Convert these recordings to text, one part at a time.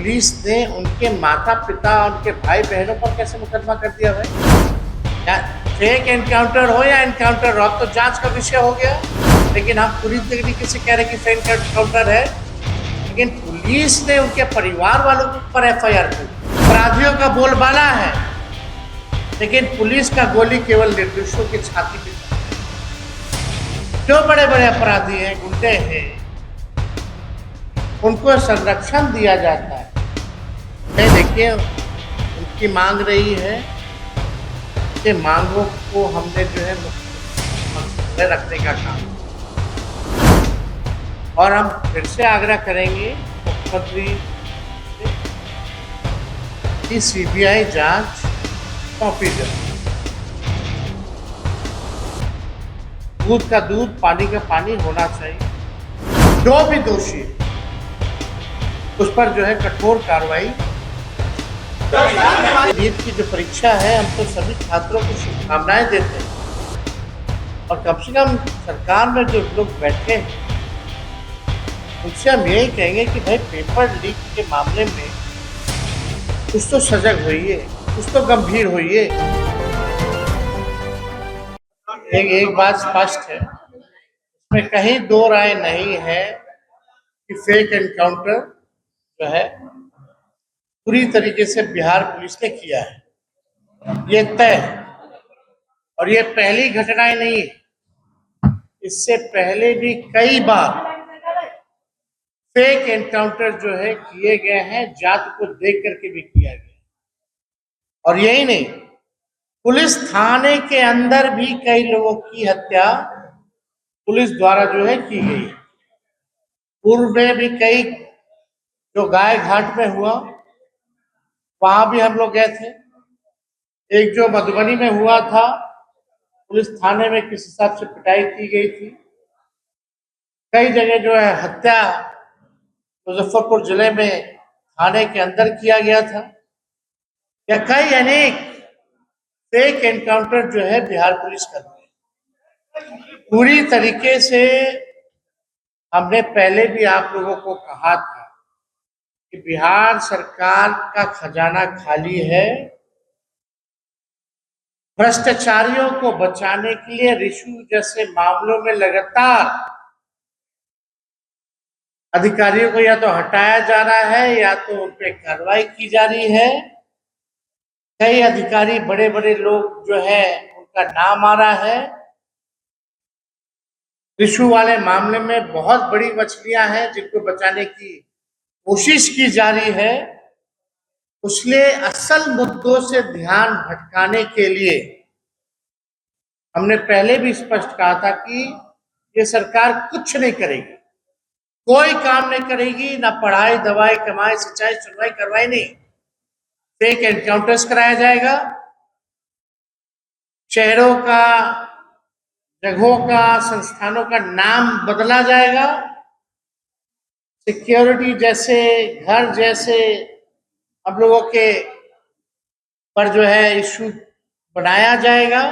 Police ने उनके माता पिता उनके भाई बहनों पर कैसे मुकदमा कर दिया भाई? या फेक एनकाउंटर हो या एनकाउंटर हो, अब तो जांच का विषय हो गया। लेकिन हम पूरी तरीके से कह रहे हैं कि फेक एनकाउंटर है, लेकिन पुलिस ने उनके परिवार वालों पर एफआईआर की। अपराधियों का बोलबाला है, लेकिन पुलिस का गोली केवल निर्दोषों की छाती पे चलता है। जो बड़े बड़े अपराधी हैं, गुंडे हैं, उनको संरक्षण दिया जाता है। देखिए, उनकी मांग रही है कि मांगों को हमने जो है मुख्य रखने का काम, और हम फिर से आग्रह करेंगे मुख्यमंत्री की सीबीआई जांच सौंपी जाए। दूध का दूध, पानी का पानी होना चाहिए। जो भी दोषी है उस पर जो है कठोर कार्रवाई। नीट की जो परीक्षा है, हम तो सभी छात्रों को शुभकामनाएं देते हैं, और कम से कम सरकार में जो लोग बैठे हैं उनसे हम यही कहेंगे कि भाई पेपर लीक के मामले में कुछ तो सजग होइए, कुछ तो गंभीर होइए। एक बात स्पष्ट है, इसमें कहीं दो राय नहीं है कि फेक एनकाउंटर जो है पूरी तरीके से बिहार पुलिस ने किया है, ये तय है। और ये पहली घटनाएं नहीं है, इससे पहले भी कई बार फेक एनकाउंटर जो है किए गए हैं, जात को देख करके भी किया गया। और यही नहीं, पुलिस थाने के अंदर भी कई लोगों की हत्या पुलिस द्वारा जो है की गई। पूर्व में भी कई, जो गाय घाट में हुआ वहां भी हम लोग गए थे। एक जो मधुबनी में हुआ था, पुलिस थाने में किस हिसाब से पिटाई की गई थी। कई जगह जो है हत्या मुजफ्फरपुर जिले में थाने के अंदर किया गया था, या कई अनेक फेक एनकाउंटर जो है बिहार पुलिस करती है। पूरी तरीके से हमने पहले भी आप लोगों को कहा था कि बिहार सरकार का खजाना खाली है। भ्रष्टाचारियों को बचाने के लिए रिश्वत जैसे मामलों में लगातार अधिकारियों को या तो हटाया जा रहा है या तो उन पर कार्रवाई की जा रही है। कई अधिकारी, बड़े बड़े लोग जो है, उनका नाम आ रहा है। रिश्वत वाले मामले में बहुत बड़ी मछलियां हैं जिनको बचाने की कोशिश की जा रही है। इसलिए असल मुद्दों से ध्यान भटकाने के लिए हमने पहले भी स्पष्ट कहा था कि ये सरकार कुछ नहीं करेगी, कोई काम नहीं करेगी, ना पढ़ाई, दवाई, कमाई, सिंचाई, सुनवाई, करवाई नहीं। फेक एनकाउंटर्स कराया जाएगा, शहरों का, जगहों का, संस्थानों का नाम बदला जाएगा, सिक्योरिटी जैसे, घर जैसे हम लोगों के पर जो है इशू बनाया जाएगा।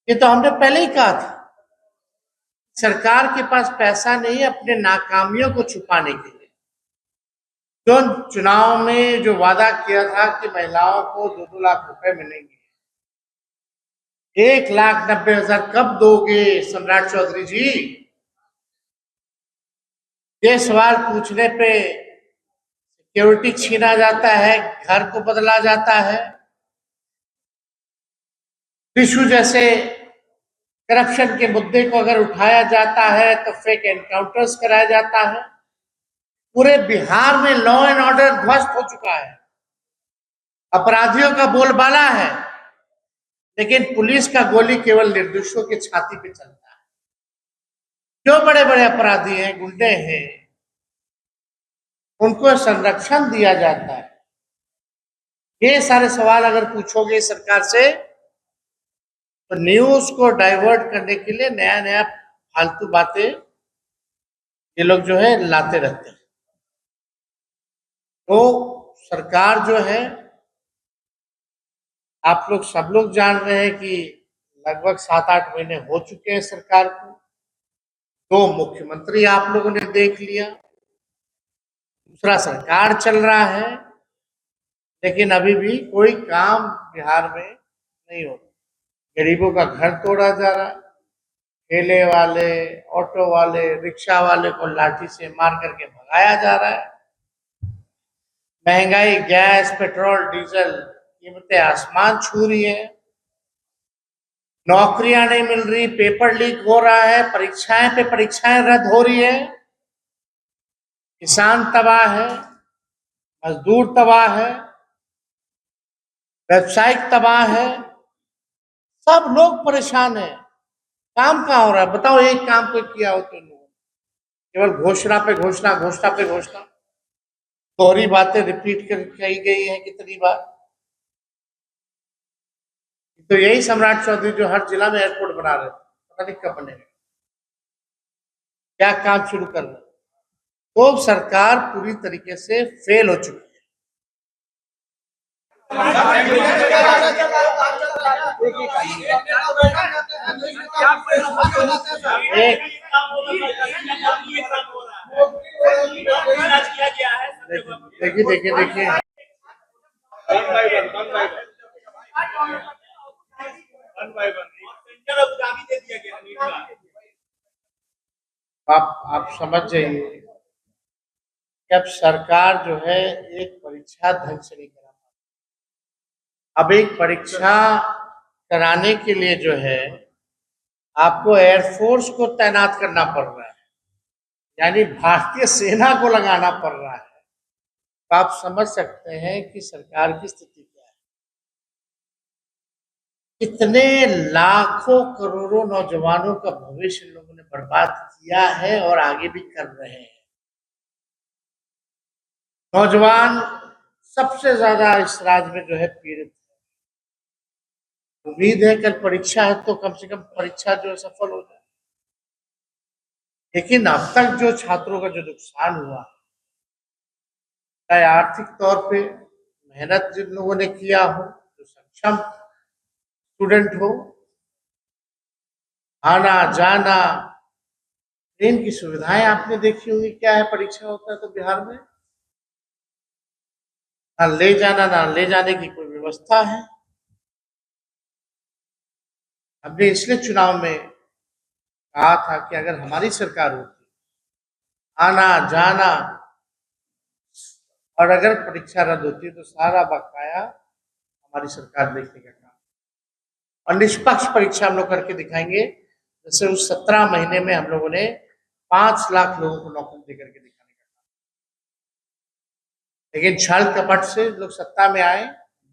ये तो हमने पहले ही कहा था। सरकार के पास पैसा नहीं है अपने नाकामियों को छुपाने के लिए। जो चुनाव में जो वादा किया था कि महिलाओं को 2-2 लाख रुपए मिलेंगे, 1,90,000 कब दोगे सम्राट चौधरी जी? ये सवाल पूछने पे सिक्योरिटी छीना जाता है, घर को बदला जाता है, टिश्यू जैसे करप्शन के मुद्दे को अगर उठाया जाता है तो फेक एनकाउंटर्स कराया जाता है। पूरे बिहार में लॉ एंड ऑर्डर ध्वस्त हो चुका है, अपराधियों का बोलबाला है, लेकिन पुलिस का गोली केवल निर्दोषों की छाती पे चलता है। जो बड़े बड़े अपराधी हैं, गुंडे हैं, उनको संरक्षण दिया जाता है। ये सारे सवाल अगर पूछोगे सरकार से तो न्यूज को डाइवर्ट करने के लिए नया नया फालतू बातें ये लोग जो है लाते रहते हैं। तो सरकार जो है, आप लोग सब लोग जान रहे हैं कि लगभग 7-8 महीने हो चुके हैं सरकार को। 2 मुख्यमंत्री आप लोगों ने देख लिया, दूसरा सरकार चल रहा है, लेकिन अभी भी कोई काम बिहार में नहीं हो रहा। गरीबों का घर तोड़ा जा रहा है, ठेले वाले, ऑटो वाले, रिक्शा वाले को लाठी से मार करके भगाया जा रहा है। महंगाई, गैस, पेट्रोल, डीजल कीमतें आसमान छू रही है। नौकरियां नहीं मिल रही, पेपर लीक हो रहा है, परीक्षाएं पे परीक्षाएं रद्द हो रही है, किसान तबाह है, मजदूर तबाह है, व्यवसायिक तबाह है, सब लोग परेशान हैं। काम कहाँ हो रहा है? बताओ, एक काम कोई किया हो तो लोगों ने? केवल घोषणा पे घोषणा, घोषणा पे घोषणा, दोहरी बातें रिपीट कर कही गई है कितनी बार। तो यही सम्राट चौधरी जो हर जिला में एयरपोर्ट बना रहे थे, पता नहीं कब बनेगा, क्या काम शुरू कर रहे हैं। तो सरकार पूरी तरीके से फेल हो चुकी है। एक देखिए देखिए देखिए, आप समझ जाइए कि अब सरकार जो है एक परीक्षा ढंग से नहीं करा पा। अब एक परीक्षा कराने के लिए जो है आपको एयरफोर्स को तैनात करना पड़ रहा है, यानी भारतीय सेना को लगाना पड़ रहा है। तो आप समझ सकते हैं कि सरकार की स्थिति क्या है। कितने लाखों करोड़ों नौजवानों का भविष्य लोगों ने बर्बाद किया है और आगे भी कर रहे हैं। नौजवान सबसे ज्यादा इस राज्य में जो है पीड़ित है। उम्मीद है कल परीक्षा है तो कम से कम परीक्षा जो है सफल हो जाए। लेकिन अब तक जो छात्रों का जो नुकसान हुआ, चाहे आर्थिक तौर पे मेहनत जिन लोगों ने किया हो, जो सक्षम स्टूडेंट हो, आना जाना, ट्रेन की सुविधाएं आपने देखी होंगी, क्या है परीक्षा होता है तो बिहार में ना ले जाना ना ले जाने की कोई व्यवस्था है। हमने इसलिए चुनाव में कहा था कि अगर हमारी सरकार होती, आना जाना, और अगर परीक्षा रद्द होती तो सारा बकाया हमारी सरकार देखने का काम, और निष्पक्ष परीक्षा हम लोग करके दिखाएंगे। जैसे उस 17 महीने में हम लोगों ने 5 लाख लोगों को नौकरी देकर के दिखाने का काम। लेकिन छल कपट से लोग सत्ता में आए,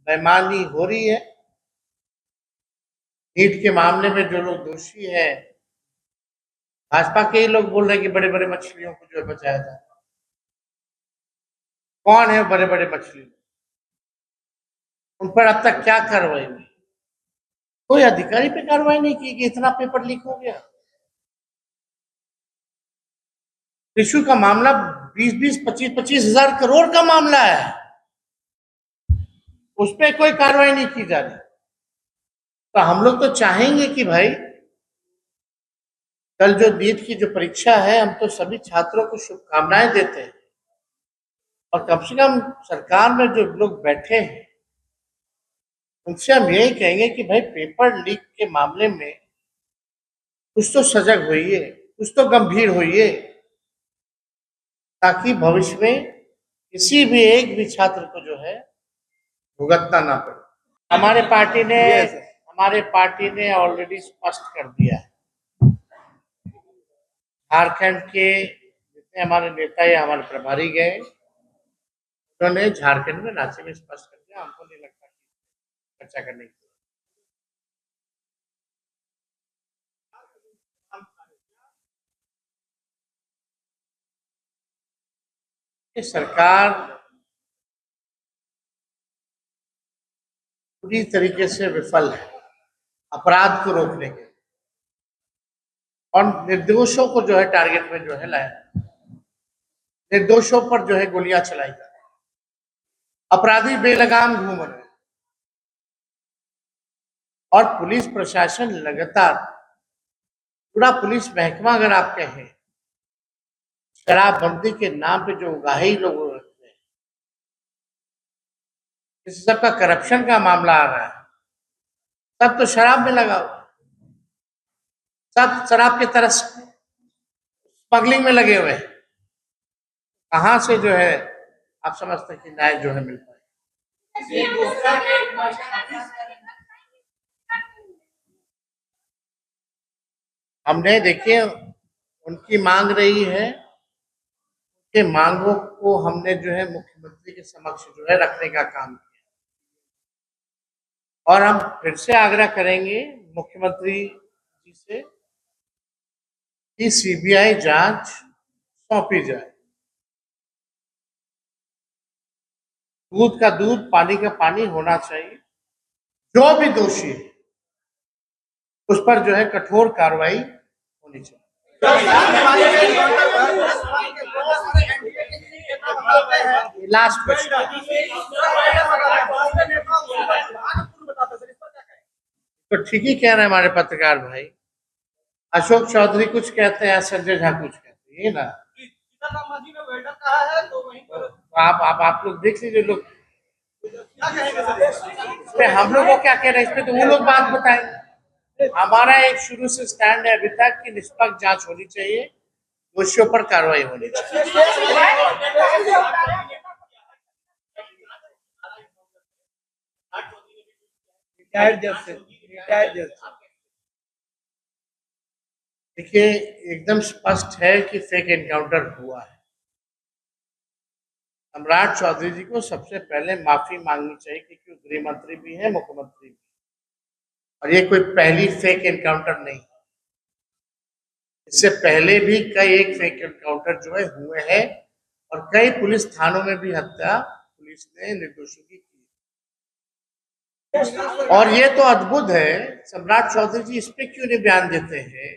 बेईमानी हो रही है। नीट के मामले में जो लोग दोषी है, भाजपा के ही लोग बोल रहे हैं कि बड़े बड़े मछलियों को जो है बचाया जाए। कौन है बड़े बड़े मछली? उन पर अब तक क्या कार्रवाई हुई? कोई अधिकारी पे कार्रवाई नहीं की कि इतना पेपर लीक हो गया। टिश्यू का मामला 20-20, 25-25 हजार करोड़ का मामला है, उस पर कोई कार्रवाई नहीं की जा रही। तो हम लोग तो चाहेंगे कि भाई कल जो नीट की जो परीक्षा है, हम तो सभी छात्रों को शुभकामनाएं देते हैं, और कम से कम सरकार में जो लोग बैठे हैं उनसे हम यही कहेंगे कि भाई पेपर लीक के मामले में कुछ तो सजग होइए, कुछ तो गंभीर होइए, ताकि भविष्य में किसी भी एक भी छात्र को जो है भुगतना ना पड़े। हमारे पार्टी ने ऑलरेडी स्पष्ट कर दिया है। झारखंड के जितने हमारे नेता या हमारे प्रभारी गए, उन्होंने झारखंड में रांची में स्पष्ट कर दिया, हमको नहीं लगता कि चर्चा करने की सरकार पूरी तरीके से विफल है अपराध को रोकने के, और निर्दोषों को जो है टारगेट में जो है लाया, निर्दोषों पर जो है गोलियां चलाई जा रही, अपराधी बेलगाम घूम रहे, और पुलिस प्रशासन लगातार, पूरा पुलिस महकमा अगर आप कहें, शराबबंदी के नाम पे जो उगाही लोग रखते हैं, इस सबका करप्शन का मामला आ रहा है, सब तो शराब में लगा हुआ, सब शराब की तरह स्मगलिंग में लगे हुए हैं। कहां से जो है आप समझते हैं कि न्याय जो है मिल पाए? हमने देखिए उनकी मांग रही है कि मांगों को हमने जो है मुख्यमंत्री के समक्ष जो है रखने का काम किया, और हम फिर से आग्रह करेंगे मुख्यमंत्री जी से कि सीबीआई जांच सौंपी जाए। दूध का दूध, पानी का पानी होना चाहिए। जो भी दोषी है उस पर जो है कठोर कार्रवाई होनी चाहिए। लास्ट क्वेश्चन, तो ठीक ही कह रहे हैं हमारे पत्रकार भाई। अशोक चौधरी कुछ कहते हैं, संजय झा कुछ कहते हैं, ना आप लोग देख लीजिए लोग इसमें हम लोग को क्या कह रहे हैं, इसमें तो वो लोग बात बताएं। हमारा एक शुरू से स्टैंड है अभी तक कि निष्पक्ष जांच होनी चाहिए, दोषियों पर कार्रवाई होनी चाहिए। देखिए एकदम स्पष्ट है कि फेक एनकाउंटर हुआ है। सम्राट चौधरी जी को सबसे पहले माफी मांगनी चाहिए, क्योंकि गृह मंत्री भी है, मुख्यमंत्री भी, और ये कोई पहली फेक एनकाउंटर नहीं। इससे पहले भी कई एक फेक एनकाउंटर जो है हुए हैं, और कई पुलिस थानों में भी हत्या पुलिस ने निर्दोषों की की। और ये तो अद्भुत है, सम्राट चौधरी जी इस पे क्यों नहीं बयान देते हैं?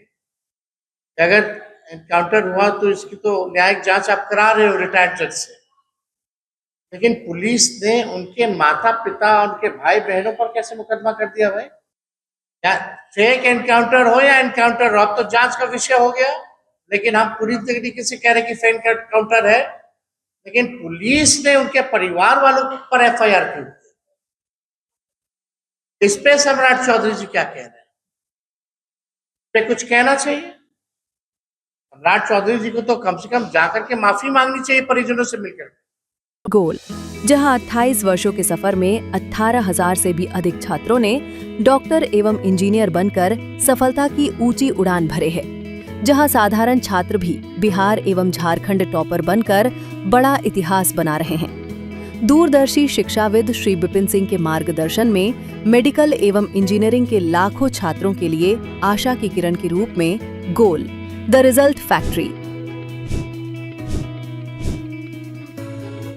अगर एनकाउंटर हुआ तो इसकी तो न्यायिक जांच आप करा रहे हो रिटायर्ड जज से, लेकिन पुलिस ने उनके माता पिता, उनके भाई बहनों पर कैसे मुकदमा कर दिया भाई? या फेक एनकाउंटर हो या एनकाउंटर हो, अब तो जांच का विषय हो गया। लेकिन हम पूरी तरीके से कह रहे कि फेक एनकाउंटर है, लेकिन पुलिस ने उनके परिवार वालों पर एफआईआर क्यों? इस पे सम्राट चौधरी जी क्या कह रहे हैं? पे कुछ कहना चाहिए। सम्राट चौधरी जी को तो कम से कम जाकर के माफी मांगनी चाहिए परिजनों से मिलकर। गोल, जहां 28 वर्षों के सफर में 18,000 से भी अधिक छात्रों ने डॉक्टर एवं इंजीनियर बनकर सफलता की ऊंची उड़ान भरे है, जहां साधारण छात्र भी बिहार एवं झारखंड टॉपर बनकर बड़ा इतिहास बना रहे हैं। दूरदर्शी शिक्षाविद श्री विपिन सिंह के मार्गदर्शन में मेडिकल एवं इंजीनियरिंग के लाखों छात्रों के लिए आशा की किरण के रूप में गोल, द रिजल्ट फैक्ट्री